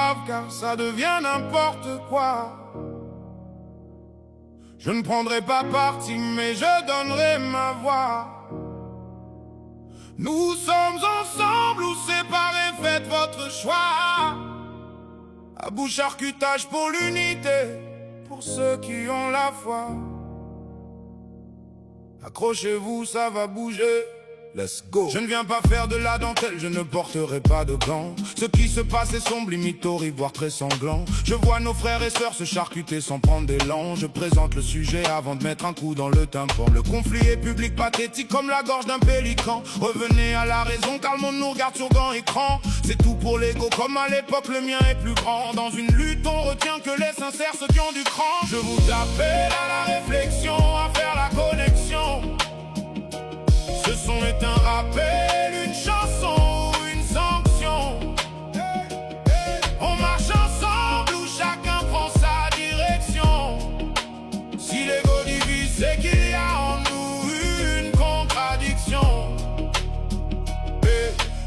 grave car ça devient n'importe quoi. Je ne prendrai pas parti mais je donnerai ma voix. Nous sommes ensemble ou séparés, faites votre choix. À bout charcutage pour l'unité, pour ceux qui ont la foi. Accrochez-vous, ça va bouger. Let's go. Je ne viens pas faire de la dentelle, je ne porterai pas de gants. Ce qui se passe est sombre, limite au ivoire très sanglant. Je vois nos frères et sœurs se charcuter sans prendre d'élan. Je présente le sujet avant de mettre un coup dans le tympan. Le conflit est public, pathétique comme la gorge d'un pélican. Revenez à la raison car le monde nous regarde sur grand écran. C'est tout pour l'ego comme à l'époque, le mien est plus grand. Dans une lutte on retient que les sincères, ceux qui ont du cran. Je vous appelle à la réflexion, à faire la connexion. Ce son est un rappel, une chanson ou une sanction. On marche ensemble où chacun prend sa direction. Si l'ego divise, c'est qu'il y a en nous une contradiction.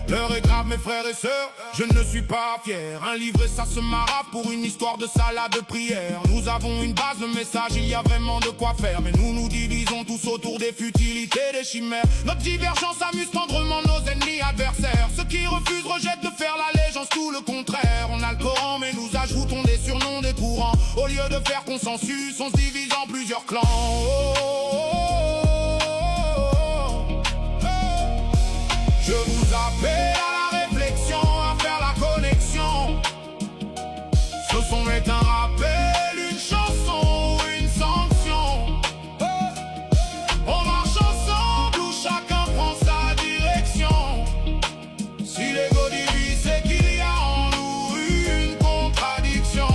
L'heure est grave mes frères et sœurs, je ne suis pas fier. Un livre et ça se marave pour une histoire de salade de prière. Nous avons une base, le message, il y a vraiment de quoi faire. Mais nous nous divisons tous autour des futilités, des chimères. Notre divergence amuse tendrement nos ennemis adversaires. Ceux qui refusent rejettent de faire l'allégeance, tout le contraire. On a le Coran mais nous ajoutons des surnoms, des courants. Au lieu de faire consensus, on se divise en plusieurs clans. Je vous appelle à la réflexion, à faire la connexion. Ce son est un rappel, une chanson ou une sanction. On marche ensemble où chacun prend sa direction. Si l'ego divise, c'est qu'il y a en nous une contradiction.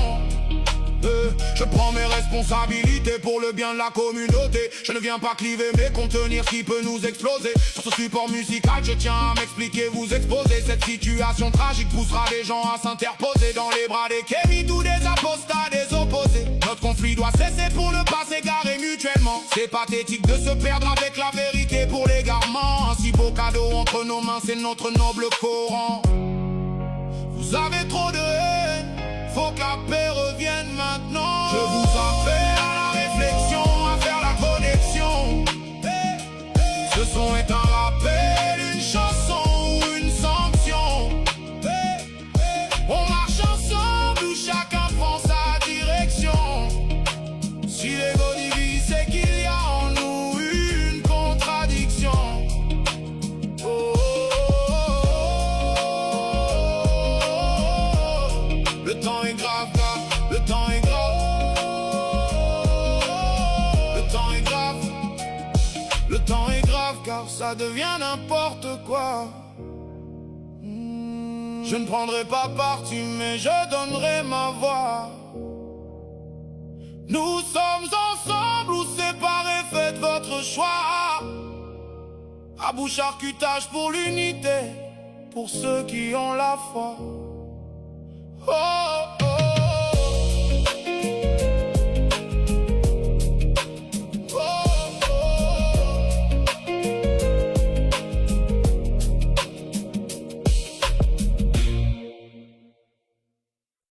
Je prends mes responsabilités pour le bien de la communauté. Je ne viens pas cliver mais contenir ce qui peut nous exploser. Sur ce support musical je tiens à m'expliquer, vous exposer. Cette situation tragique poussera les gens à s'interposer dans les bras des kémites ou des apostats, des opposés. Notre conflit doit cesser pour ne pas s'égarer mutuellement. C'est pathétique de se perdre avec la vérité pour l'égarement. Un si beau cadeau entre nos mains, c'est notre noble Coran. Vous avez trop de haine, faut que la paix revienne maintenant. Je vous appelle à la réflexion, à faire la connexion. Ce son est un rappel, une chanson ou une sanction. On marche ensemble où chacun prend sa direction. Si l'ego divise, c'est qu'il y a en nous une contradiction. Le temps est grave, le temps est grave. Le temps est grave, le temps est grave car ça devient n'importe quoi. Je ne prendrai pas parti mais je donnerai ma voix. Nous sommes ensemble ou séparés, faites votre choix. À bout charcutage pour l'unité, pour ceux qui ont la foi. Oh.